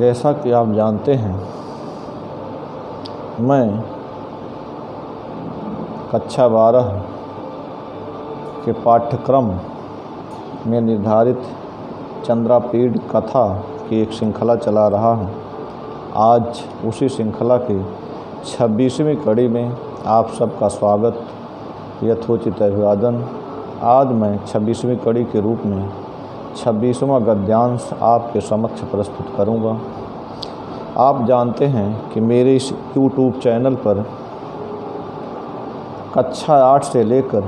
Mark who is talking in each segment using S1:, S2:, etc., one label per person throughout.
S1: जैसा कि आप जानते हैं, मैं कक्षा 12 के पाठ्यक्रम में निर्धारित चंद्रापीठ कथा की एक श्रृंखला चला रहा हूँ। आज उसी श्रृंखला की 26वीं कड़ी में आप सबका स्वागत, यथोचित अभिवादन। आज मैं 26वीं कड़ी के रूप में 26वां गद्यांश आपके समक्ष प्रस्तुत करूंगा। आप जानते हैं कि मेरे इस YouTube चैनल पर कक्षा 8 से लेकर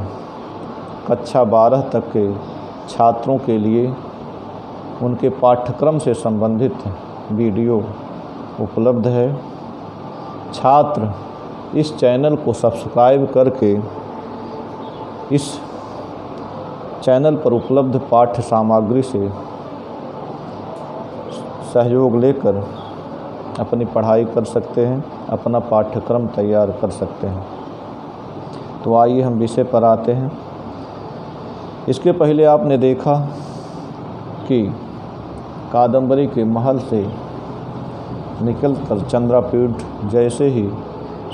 S1: कक्षा 12 तक के छात्रों के लिए उनके पाठ्यक्रम से संबंधित वीडियो उपलब्ध है। छात्र इस चैनल को सब्सक्राइब करके इस चैनल पर उपलब्ध पाठ्य सामग्री से सहयोग लेकर अपनी पढ़ाई कर सकते हैं, अपना पाठ्यक्रम तैयार कर सकते हैं। तो आइए हम विषय पर आते हैं। इसके पहले आपने देखा कि कादम्बरी के महल से निकलकर चंद्रापीठ जैसे ही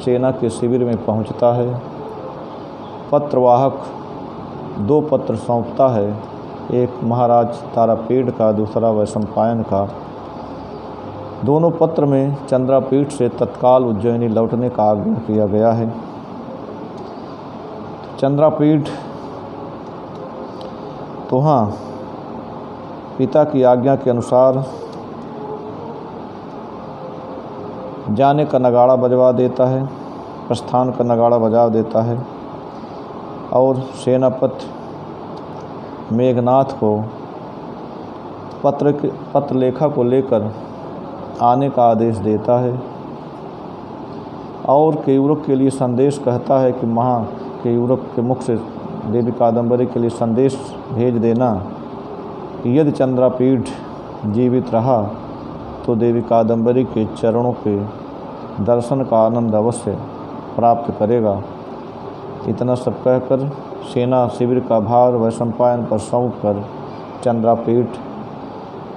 S1: सेना के शिविर में पहुंचता है, पत्रवाहक 2 पत्र सौंपता है, एक महाराज तारापीठ का, दूसरा वैशंपायन का। दोनों पत्र में चंद्रापीठ से तत्काल उज्जैनी लौटने का आग्रह किया गया है। चंद्रापीठ तो हाँ, पिता की आज्ञा के अनुसार जाने का नगाड़ा बजवा देता है, प्रस्थान का नगाड़ा बजा देता है और सेनापति मेघनाथ को पत्र लेखा को लेकर आने का आदेश देता है और केयूरक के लिए संदेश कहता है कि केयूरक के मुख से देवी कादम्बरी के लिए संदेश भेज देना कि यदि चंद्रापीठ जीवित रहा तो देवी कादम्बरी के चरणों के दर्शन का आनंद अवश्य प्राप्त करेगा। इतना सब कहकर सेना शिविर का भार वैशंपायन पर सौंप कर चंद्रापीठ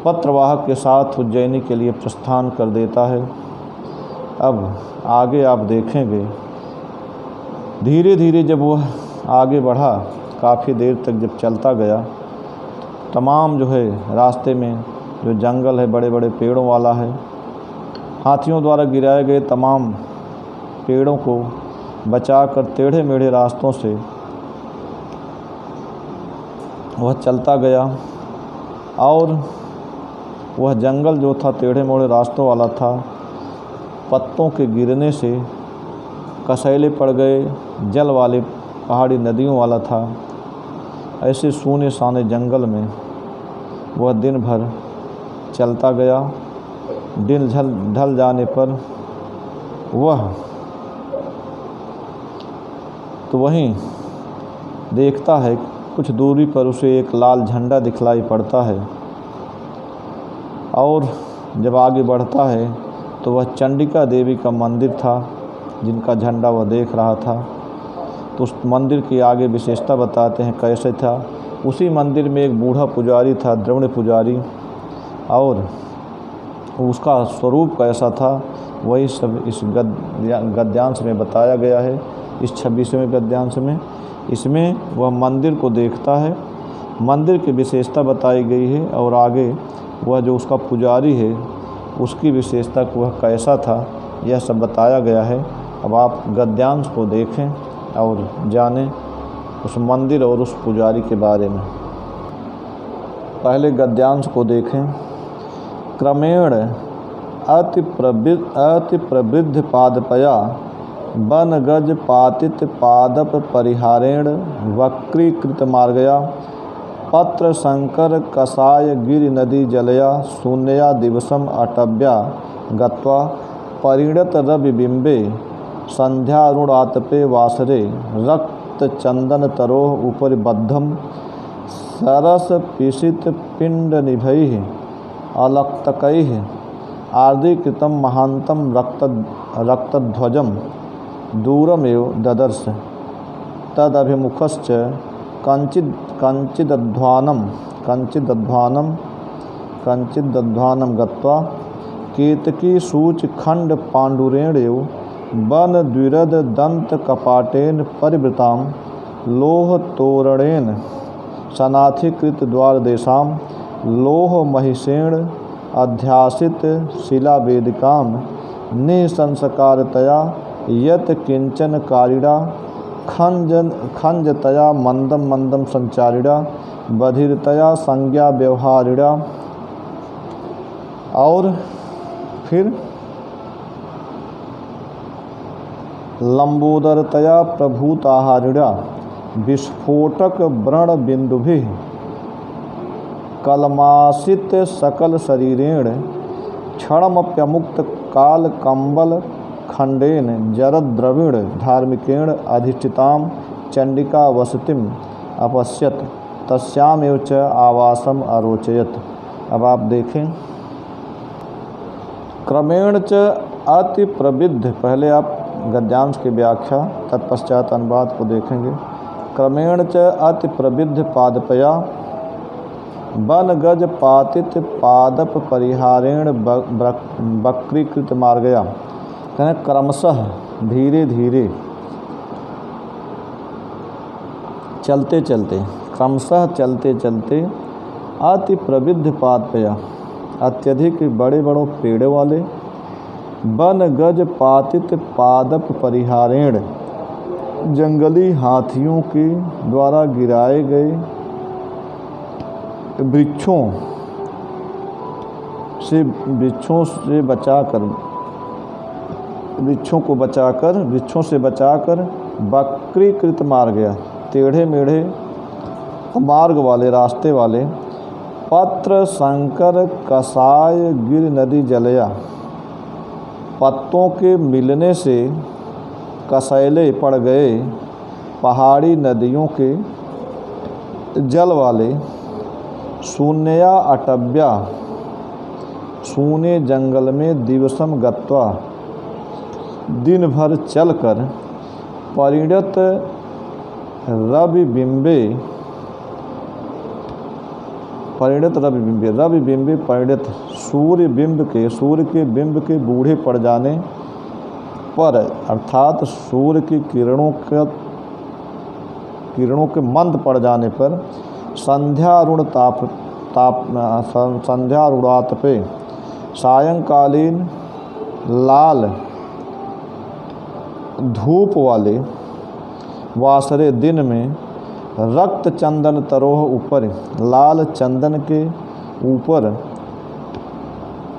S1: पत्रवाहक के साथ उज्जैनी के लिए प्रस्थान कर देता है। अब आगे आप देखेंगे, धीरे धीरे जब वह आगे बढ़ा, काफ़ी देर तक जब चलता गया, तमाम रास्ते में जो जंगल है बड़े बड़े पेड़ों वाला है, हाथियों द्वारा गिराए गए तमाम पेड़ों को बचाकर टेढ़े मेढ़े रास्तों से वह चलता गया और वह जंगल जो था टेढ़े मेढ़े रास्तों वाला था, पत्तों के गिरने से कसैले पड़ गए, जल वाले पहाड़ी नदियों वाला था। ऐसे सूने साने जंगल में वह दिन भर चलता गया। दिन ढल जाने पर वह तो वहीं देखता है कुछ दूरी पर उसे एक लाल झंडा दिखलाई पड़ता है और जब आगे बढ़ता है तो वह चंडिका देवी का मंदिर था जिनका झंडा वह देख रहा था। तो उस मंदिर की आगे विशेषता बताते हैं कैसे था। उसी मंदिर में एक बूढ़ा पुजारी था, द्रविड़ पुजारी, और उसका स्वरूप कैसा था वही सब इस गद्यांश में बताया गया है। इस 26वें गद्यांश में इसमें वह मंदिर को देखता है, मंदिर की विशेषता बताई गई है और आगे वह जो उसका पुजारी है उसकी विशेषता वह कैसा था यह सब बताया गया है। अब आप गद्यांश को देखें और जानें उस मंदिर और उस पुजारी के बारे में। पहले गद्यांश को देखें। क्रमेण अति प्रवृद्ध पादपया वन गज पातित पादप परिहारेण वक्रीकृत मार्गया पत्र शंकर कसाय गिरि नदी जलया शून्यया दिवसम अटव्या गत्वा परिणत रविबिंबे संध्यारुणातपे वासरे रक्त चंदन तरोह उपरि बद्धम सरस पिशित पिंड निभैः अलक्तकैः आर्द्रीकृतं महान्तं रक्तध्वजं दूरमेव ददर्श तदभिमुखश्च कञ्चिदध्वानं गत्वा केतकी सूच खंड पांडुरेण्यो वन द्विरद दंत कपाटेन परिवृताम लोह तोरणेन सनाथीकृत द्वार देशाम लोह महिषेण अध्यासित शिला वेदिकाम निसंस्कारतया यत किंचन कारिणा खंजतया मंदम मंदम संचारिणा बधिरतया संज्ञा व्यवहारिणा। और फिर लंबोदरतया प्रभूताहारिणा विस्फोटक व्रण बिंदुभिः कलमासित सकल शरीरेण क्षणमप्यमुक्त काल कंबल खंडेन जरद्रविण धार्मिकेण अधिष्ठितां चंडिका वसतिम अपश्यत तस्यामेव च आवासम अरोचयत। अब आप देखें, क्रमेण च अति प्रविद्ध, पहले आप गद्यांश की व्याख्या तत्पश्चात अनुवाद को देखेंगे। क्रमेण च अति प्रविद्ध पादपया वन गज पातित पादप परिहारेण वक्रीकृत मार्गया। कहने क्रमशः धीरे धीरे चलते चलते, क्रमशः चलते चलते अति प्रविद्ध पादपया, अत्यधिक बड़े बड़ों पेड़ों वाले, वन गज पातित पादप परिहारेण जंगली हाथियों के द्वारा गिराए गए वृक्षों से बचाकर, वृक्षों से बचाकर वक्रीकृत मार्ग गया, टेढ़े मेढ़े मार्ग वाले, रास्ते वाले, पत्र संकर कसाय गिर नदी जलया, पत्तों के मिलने से कसैले पड़ गए पहाड़ी नदियों के जल वाले, शून्या अटव्या, सूने जंगल में दिवसम गत्वा, दिन भर चलकर, परिणत रविबिंबे परिणत सूर्य के बिंब के बूढ़े पड़ जाने पर, अर्थात सूर्य की किरणों के मंद पड़ जाने पर, संध्यारुणात पे सायंकालीन लाल धूप वाले वासरे दिन में रक्त चंदन तरोह ऊपर, लाल चंदन के ऊपर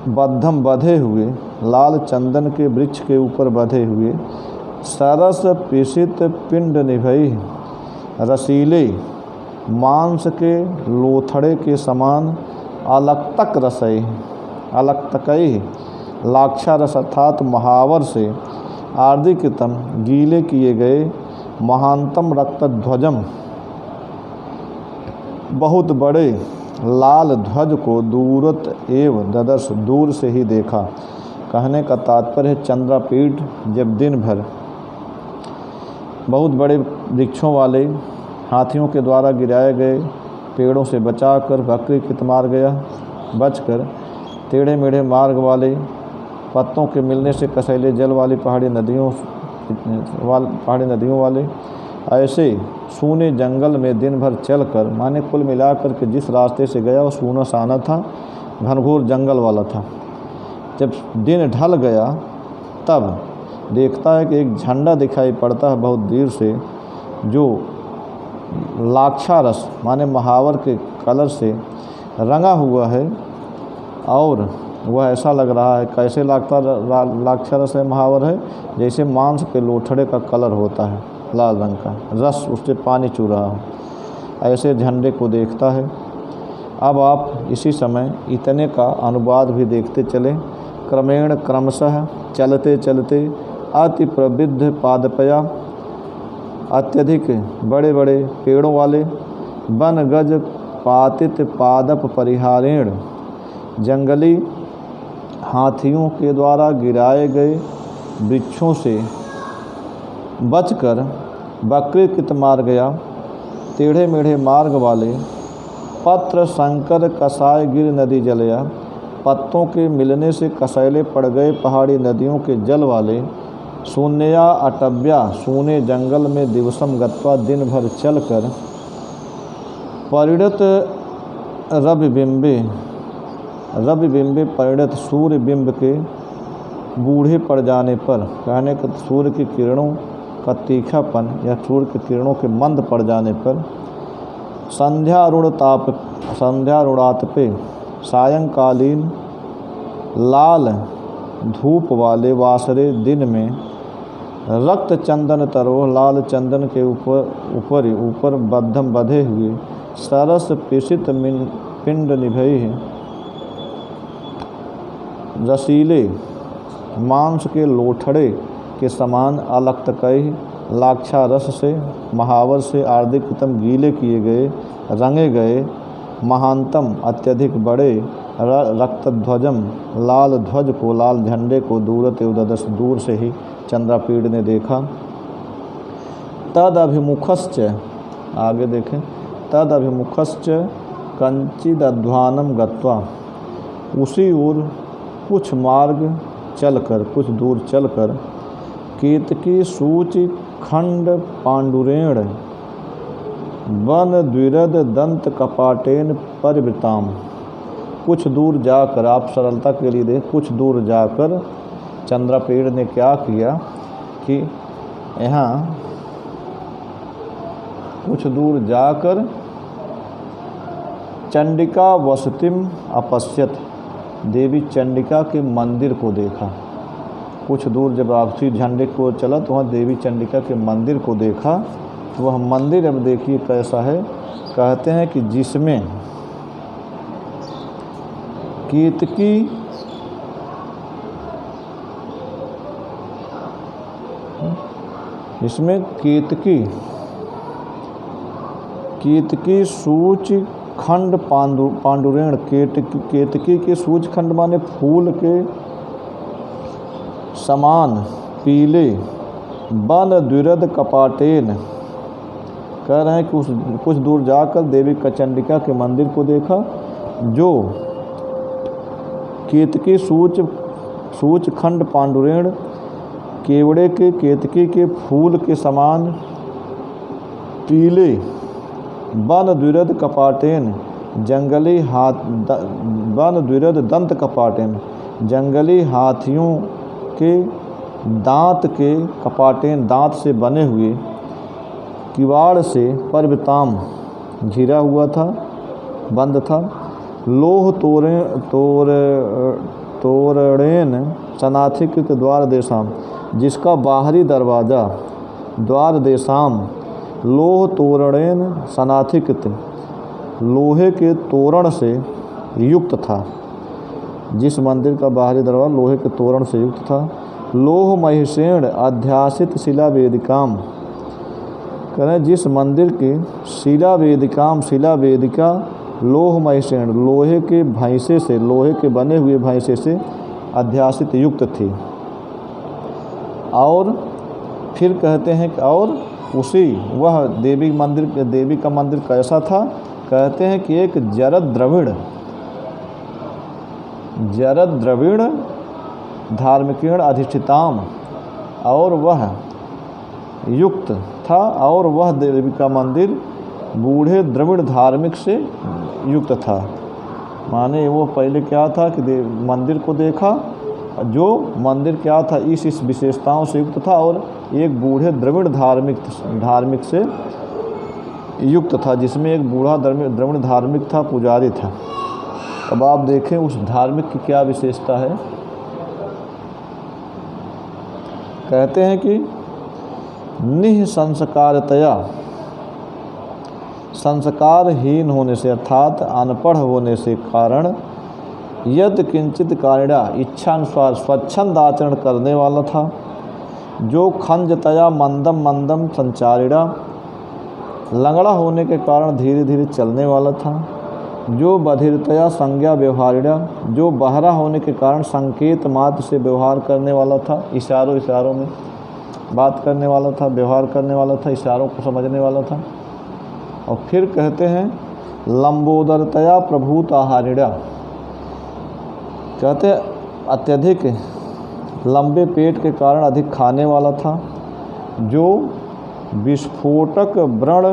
S1: बद्धम बधे हुए, लाल चंदन के वृक्ष के ऊपर बधे हुए, सरस पिशित पिंड निभई, रसीले मांस के लोथड़े के समान, अलक्तकई लाक्षा रस अर्थात महावर से, आर्दिकृतम गीले किए गए, महानतम रक्तध्वजम बहुत बड़े लाल ध्वज को दूरत एव ददर्श, दूर से ही देखा। कहने का तात्पर्य है, चंद्रपीठ जब दिन भर बहुत बड़े वृक्षों वाले, हाथियों के द्वारा गिराए गए पेड़ों से बचाकर वक्रीकृत मार्ग गया, बचकर टेढ़े मेढ़े मार्ग वाले, पत्तों के मिलने से कसैले जल वाली पहाड़ी नदियों वाले, ऐसे सूने जंगल में दिन भर चलकर, माने कुल मिलाकर के जिस रास्ते से गया वो सूना साना था, घनघोर जंगल वाला था। जब दिन ढल गया तब देखता है कि एक झंडा दिखाई पड़ता है बहुत दूर से, जो लाक्षारस माने महावर के कलर से रंगा हुआ है, और वह ऐसा लग रहा है, कैसे लाक्षारस है, महावर है, जैसे मांस के लोथड़े का कलर होता है, लाल रंग का, रस उससे पानी चू रहा हो, ऐसे झंडे को देखता है। अब आप इसी समय इतने का अनुवाद भी देखते चले। क्रमेण क्रमशः चलते चलते अति प्रविद्ध पादपया, अत्यधिक बड़े बड़े पेड़ों वाले, वन गज पातित पादप परिहारेण जंगली हाथियों के द्वारा गिराए गए वृक्षों से बचकर वक्रीकृत मार्ग गया, टेढ़े मेढ़े मार्ग वाले, पत्र संकर कसाय गिर नदी जलया, पत्तों के मिलने से कसैले पड़ गए पहाड़ी नदियों के जल वाले शून्या अटव्या सूने जंगल में दिवसम गत्वा दिन भर चलकर परिणत रविबिंबे परिणत सूर्य बिंब के बूढ़े पड़ जाने पर, कहने का सूर्य की किरणों का तीखापन या सूर्य की किरणों के मंद पड़ जाने पर, संध्यारुणातपे सायंकालीन लाल धूप वाले वासरे दिन में रक्त चंदन तरोह लाल चंदन के ऊपर बद्धम बधे हुए सरस पिशित पिंड निभई रसीले मांस के लोठड़े के समान अलक्तकई लाक्षा रस से महावर से आर्दिकतम गीले किए गए रंगे गए महानतम अत्यधिक बड़े रक्तध्वजम लाल ध्वज को लाल झंडे को दूरत दूर से ही चंद्रपीड़ ने देखा। तद अभिमुखश्च आगे देखें, तद अभिमुखश्च कंचिदध्वानम गत्वा उसी ओर कुछ मार्ग चलकर कुछ दूर चलकर केतकी सूचि खंड पांडुरेण वन द्विरद दंत कपाटेन परिवृताम। कुछ दूर जाकर, आप सरलता के लिए देख, कुछ दूर जाकर चंद्रपेड़ ने क्या किया कि यहाँ कुछ दूर जाकर चंडिका वसतिम अपश्यत देवी चंडिका के मंदिर को देखा। कुछ दूर जब आपसी झंडे को चला तो वहाँ देवी चंडिका के मंदिर को देखा। तो वह मंदिर अब देखिए कैसा है, कहते हैं कि जिसमें केतकी इसमें केतकी सूच खंड पांडुरेण केतकी के सूच खंड माने फूल के समान पीले वन द्विरद कपाटेन, कह रहे हैं कि कुछ दूर जाकर देवी चंडिका के मंदिर को देखा जो केतकी सूच खंड पांडुरेण केवड़े के केतकी के फूल के समान पीले वन द्विरद कपाटेन वन द्विरद दंत कपाटेन जंगली हाथियों के दांत के कपाटेन दांत से बने हुए किवाड़ से परिवृताम घिरा हुआ था, बंद था। लोह तोरणेन सनाथिकृत द्वार देशाम, जिसका बाहरी दरवाज़ा द्वार देशाम लोह तोरणेन सनाथिकृत लोहे के तोरण से युक्त था। जिस मंदिर का बाहरी दरवाज़ा लोहे के तोरण से युक्त था। लोह महिषेण अध्यासित शिला वेदिकाम, करें जिस मंदिर की शिला वेदिका लोह महिषेण लोहे के भैंसे से, लोहे के बने हुए भैंसे से अध्यासित युक्त थी। और फिर कहते हैं कि और उसी वह देवी का मंदिर कैसा था, कहते हैं कि एक जरद द्रविड़ धार्मिकीण अधिष्ठिताम, और वह युक्त था, और वह देवी का मंदिर बूढ़े द्रविड़ धार्मिक से युक्त था। माने वो पहले क्या था कि मंदिर को देखा, जो मंदिर क्या था इस विशेषताओं से युक्त था, और एक बूढ़े द्रविड़ धार्मिक से युक्त था, जिसमें एक बूढ़ा द्रविड़ धार्मिक था, पुजारी था। अब आप देखें उस धार्मिक की क्या विशेषता है। कहते हैं कि निःसंस्कारतया, संस्कारहीन होने से अर्थात अनपढ़ होने से कारण यद किंचित कारिणा इच्छानुसार स्वच्छंद आचरण करने वाला था। जो खंजतया मंदम संचारिणा, लंगड़ा होने के कारण धीरे धीरे चलने वाला था। जो बधिरतया संज्ञा व्यवहारिणा, जो बहरा होने के कारण संकेत मात्र से व्यवहार करने वाला था, इशारों में बात करने वाला था, व्यवहार करने वाला था, इशारों को समझने वाला था। और फिर कहते हैं लंबोदरतया प्रभूत आहारिणा, कहते अत्यधिक लंबे पेट के कारण अधिक खाने वाला था, जो विस्फोटक व्रण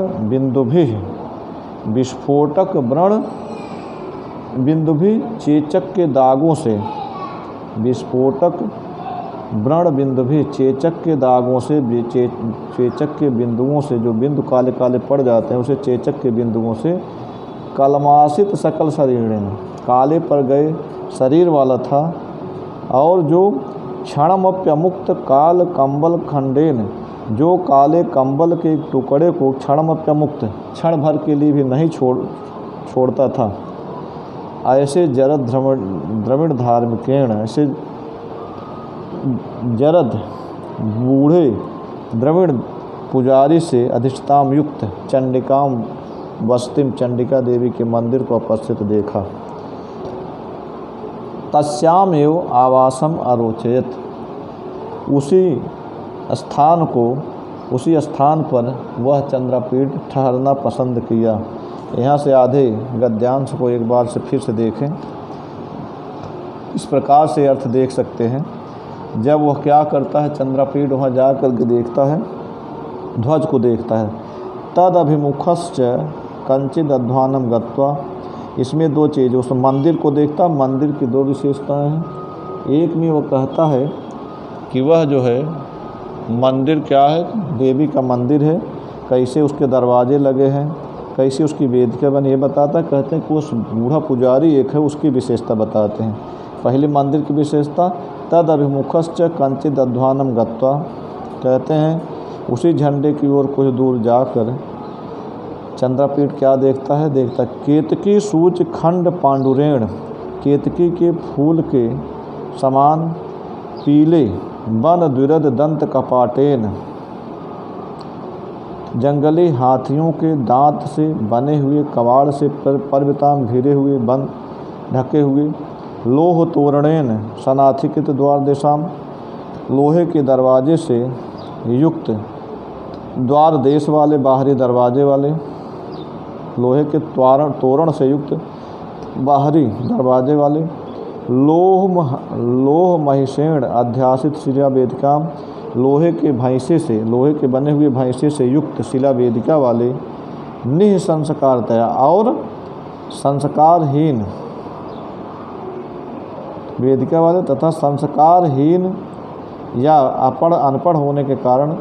S1: बिंदुभि चेचक के दागों से, विस्फोटक व्रण बिंदुभि चेचक के दागों से, चेचक के बिंदुओं से, जो बिंदु काले काले पड़ जाते हैं उसे चेचक के बिंदुओं से, कलमासित सकल शरीर, काले पर गए शरीर वाला था, और जो क्षणमप्यमुक्त काल कंबल खंडेन, जो काले कंबल के टुकड़े को क्षणमप्यमुक्त, क्षण भर के लिए भी नहीं छोड़ता था। ऐसे जरद द्रविड़ धार्मिकेण, ऐसे जरद बूढ़े द्रविड़ पुजारी से अधिष्ठाम युक्त चंडिकाम वस्तिम, चंडिका देवी के मंदिर को उपस्थित देखा। तस्याम एव आवासम अरोचयत, उसी स्थान पर वह चंद्रपीठ ठहरना पसंद किया। यहाँ से आधे गद्यांश को एक बार से फिर से देखें। इस प्रकार से अर्थ देख सकते हैं, जब वह क्या करता है, चंद्रपीठ वहाँ जा कर के देखता है, ध्वज को देखता है। तद अभिमुखश्च कंचिद अध्वानम गत्वा, इसमें दो चीज़, उस मंदिर को देखता, मंदिर की दो विशेषताएं हैं। एक में वो कहता है कि वह जो है मंदिर क्या है, देवी का मंदिर है, कैसे उसके दरवाजे लगे हैं, कैसे उसकी वेदिका बनी, ये बताता है। कहते हैं कि उस बूढ़ा पुजारी एक है, उसकी विशेषता बताते हैं। पहले मंदिर की विशेषता, तद अभिमुखश्च कंचिद अध्वानम गत्वा, कहते हैं उसी झंडे की ओर कुछ दूर जाकर चंद्रपीठ क्या देखता है, केतकी सूच खंड पांडुरेण, केतकी के फूल के समान पीले वन द्विरद दंत कपाटेन, जंगली हाथियों के दांत से बने हुए कवाड़ से पर्वताम घिरे हुए बंद ढके हुए, लोह तोरणेन सनाथिकृत द्वार देशाम, लोहे के दरवाजे से युक्त, द्वार देश वाले बाहरी दरवाजे वाले, लोहे के तोरण से युक्त बाहरी दरवाजे वाले, लोह महिषेण अध्यासित शिला वेदिका, लोहे के भैंसे से, लोहे के बने हुए भैंसे से युक्त शिला वेदिका वाले, निःसंस्कारतया, और संस्कारहीन वेदिका वाले तथा संस्कारहीन या अनपढ़ होने के कारण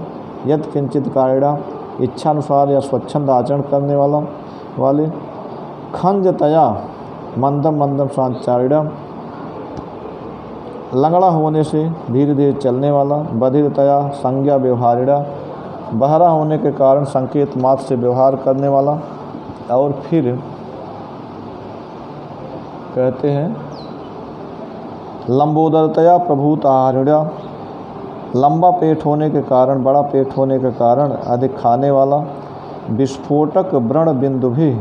S1: यद किंचित कारिणा, इच्छानुसार या स्वच्छंद आचरण करने वाले, खंजतया मंदम सांचारिणा, लंगड़ा होने से धीरे धीरे चलने वाला, बधिरतया संज्ञा व्यवहारिणा, बहरा होने के कारण संकेत मात्र से व्यवहार करने वाला, और फिर कहते हैं लंबोदरतया प्रभूत आहारिणा, लंबा पेट होने के कारण, बड़ा पेट होने के कारण अधिक खाने वाला, विस्फोटक व्रण बिंदु भी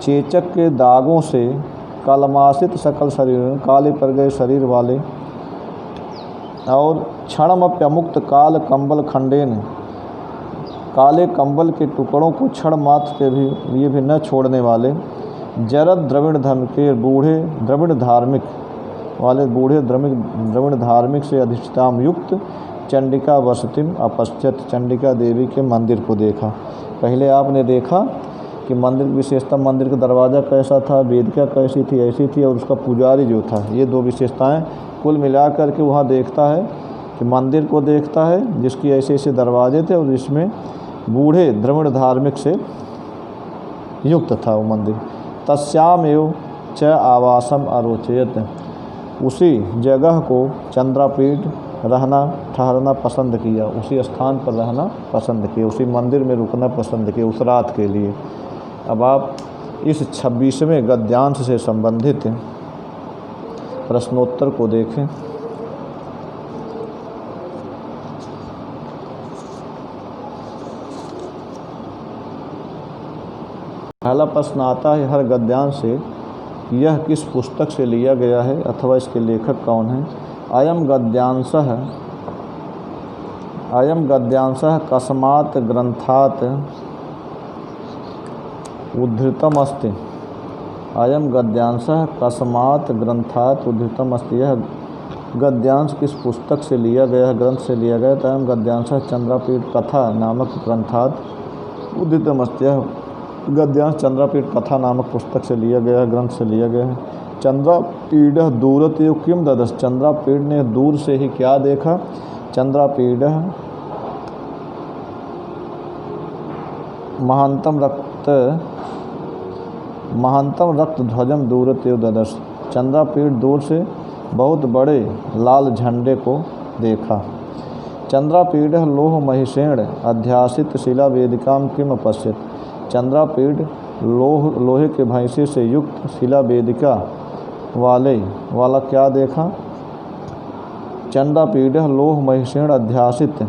S1: चेचक के दागों से कलमासित सकल शरीर, काले पर गए शरीर वाले, और क्षणमप्यमुक्त काल कंबल खंडेन, काले कंबल के टुकड़ों को क्षण मात्र के भी लिए भी न छोड़ने वाले, जरद द्रविड़ धर्म के बूढ़े द्रविड़ धार्मिक वाले, बूढ़े द्रविड़ धार्मिक से अधिष्ठान युक्त चंडिका वसतिम अपश्यत, चंडिका देवी के मंदिर को देखा। पहले आपने देखा कि मंदिर की विशेषता, मंदिर का दरवाज़ा कैसा था, वेदिका कैसी थी, ऐसी थी, और उसका पुजारी जो था, ये दो विशेषताएं कुल मिलाकर के वहाँ देखता है कि मंदिर को देखता है जिसकी ऐसे ऐसे दरवाजे थे, और इसमें बूढ़े द्रविड़ धार्मिक से युक्त था वो मंदिर। तस्याम एव च आवासम अरोचयत, उसी जगह को चंद्रपीठ ठहरना पसंद किया, उसी स्थान पर रहना पसंद किया, उसी मंदिर में रुकना पसंद किया उस रात के लिए। अब आप इस 26वें गद्यांश से संबंधित प्रश्नोत्तर को देखें। पहला प्रश्न आता है हर गद्यांश से, यह किस पुस्तक से लिया गया है अथवा इसके लेखक कौन हैं। अयम गद्यांशः कस्मात् ग्रंथात् उद्धृतम् अस्ति। अयम गद्यांशः कस्मात् ग्रंथात् उद्धृतम अस्ति। यह गद्यांश किस पुस्तक से लिया गया, ग्रंथ से लिया गया? तो अयम गद्यांशः चंद्रापीठ कथा नामक ग्रंथात् उद्धृतम अस्ति। यह गद्यांश चंद्रापीठ कथा नामक पुस्तक से लिया गया, ग्रंथ से लिया गया है। चंद्रापीडः दूरतयो किम ददस्। चंद्रापीड ने दूर से ही क्या देखा? चंद्रापीडः महांतम रक्त ध्वजम दूरतयो ददस्। चंद्रापीड दूर से बहुत बड़े लाल झंडे को देखा। चंद्रापीडः लोह महिषेण अध्यासित शिला वेदिकाम किम अपश्यत। चंद्रापीड लोहे के भैंसे से युक्त शिला वेदिका वाला क्या देखा? चंद्रापीडः लोह महिषेण अध्यासित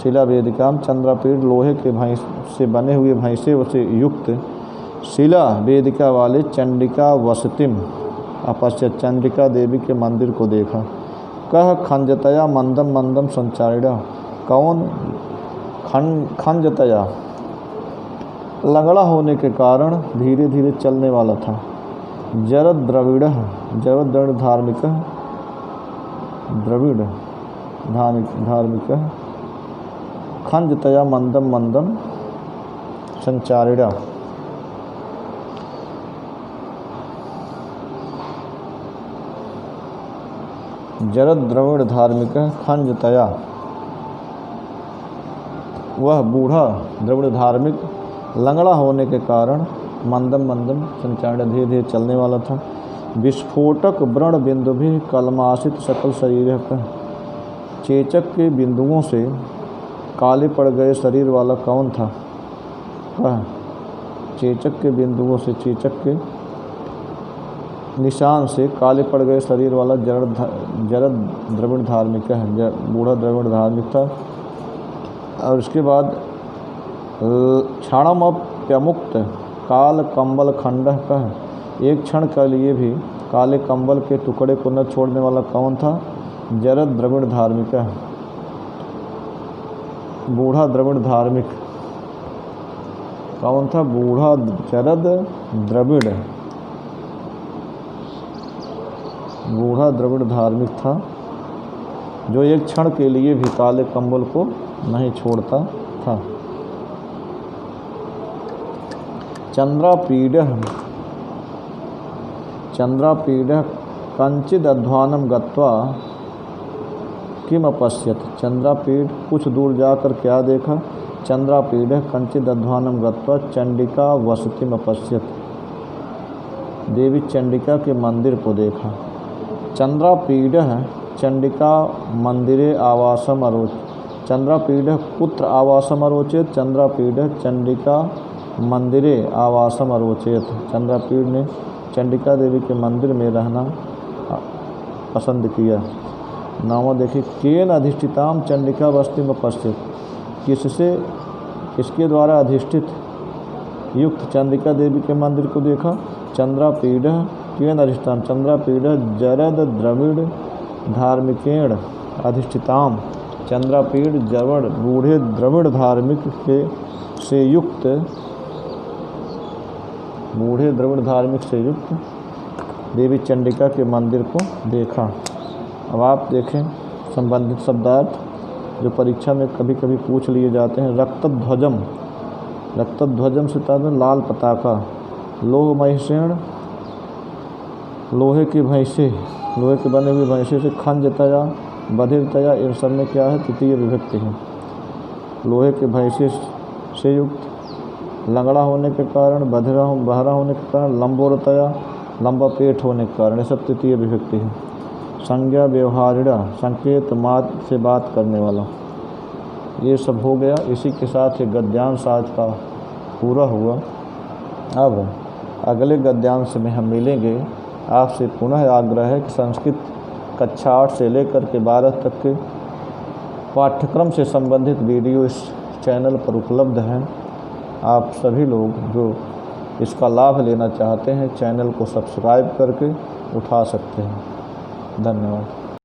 S1: शिला वेदिकाम। चंद्रापीड लोहे के भैंस से बने हुए भैंसे से युक्त शिला वेदिका वाले चंडिका वसतिम अपश्यत। चंडिका देवी के मंदिर को देखा। कह खंजतया मंदम मंदम संचारिणा। कौन खंजतया लंगड़ा होने के कारण धीरे धीरे चलने वाला था। जरद द्रविड़ धार्मिक द्रविड़ धार्मिक खंजतया मंदम मंदम संचारिणा। जरद द्रविड़ धार्मिक खंजतया, वह बूढ़ा द्रविड़ धार्मिक लंगड़ा होने के कारण मंदम मंदम संचारण धीरे धीरे चलने वाला था। विस्फोटक व्रण बिंदु भी कलमासित सकल शरीर का। चेचक के बिंदुओं से काले पड़ गए शरीर वाला कौन था? वह चेचक के बिंदुओं से, चेचक के निशान से काले पड़ गए शरीर वाला जरद द्रविड़ धार्मिक है, बूढ़ा द्रविड़ धार्मिक था। और उसके बाद क्षणमप्यमुक्त काल कंबल खंड कह। एक क्षण के लिए भी काले कंबल के टुकड़े को न छोड़ने वाला कौन था? जरद द्रविड़ धार्मिक है, बूढ़ा द्रविड़ धार्मिक कौन था? बूढ़ा जरद द्रविड़, बूढ़ा द्रविड़ धार्मिक था, जो एक क्षण के लिए भी काले कंबल को नहीं छोड़ता था। चंद्रापीडः कंचिद अध्वानम गत्वा किम अपश्यत। चंद्रापीड कुछ दूर जाकर क्या देखा? चंद्रापीडः कंचिद अध्वानम गत्वा चंडिका वसतिम अपश्यत। देवी चंडिका के मंदिर को देखा। चंद्रापीडः चंडिका मंदिरे आवासम अरोच। चंद्रापीडः कुत्र आवासम अरोचेत। चंद्रापीडः चंडिका मंदिरे आवासम अरोचेत। चंद्रापीड ने चंडिका देवी के मंदिर में रहना पसंद किया। नामा देखिए, केन अधिष्ठिताम चंडिका वसतिम अपश्यत। किसके द्वारा अधिष्ठित युक्त चंडिका देवी के मंदिर को देखा? चंद्रापीडः केन अधिष्ठान। चंद्रापीडः जरद द्रविड़ धार्मिकेण अधिष्ठिताम। चंद्रापीड बूढ़े द्रविड़ धार्मिक से युक्त, बूढ़े द्रविड़ धार्मिक से युक्त देवी चंडिका के मंदिर को देखा। अब आप देखें संबंधित शब्दार्थ जो परीक्षा में कभी कभी पूछ लिए जाते हैं। रक्तध्वजम, रक्तध्वजम से तात्पर्य लाल पताका। लोह महिषेण, लोहे की भैंसे, लोहे के बने हुए भैंसे से खंजतया बधिरतया, इन सब में क्या है? तृतीय विभक्ति है। लोहे के भैंसे से युक्त, लंगड़ा होने के कारण, बहरा होने के कारण, लंबोरतया लंबा पेट होने के कारण, ये सब तृतीय विभक्ति है। संज्ञा व्यवहारिणा, संकेत मात्र से बात करने वाला। ये सब हो गया। इसी के साथ ये गद्यांश आज का पूरा हुआ। अब अगले गद्यांश में हम मिलेंगे। आपसे पुनः आग्रह है कि संस्कृत कक्षा 8 से लेकर के 12 तक के पाठ्यक्रम से संबंधित वीडियो इस चैनल पर उपलब्ध हैं। आप सभी लोग जो इसका लाभ लेना चाहते हैं चैनल को सब्सक्राइब करके उठा सकते हैं। धन्यवाद।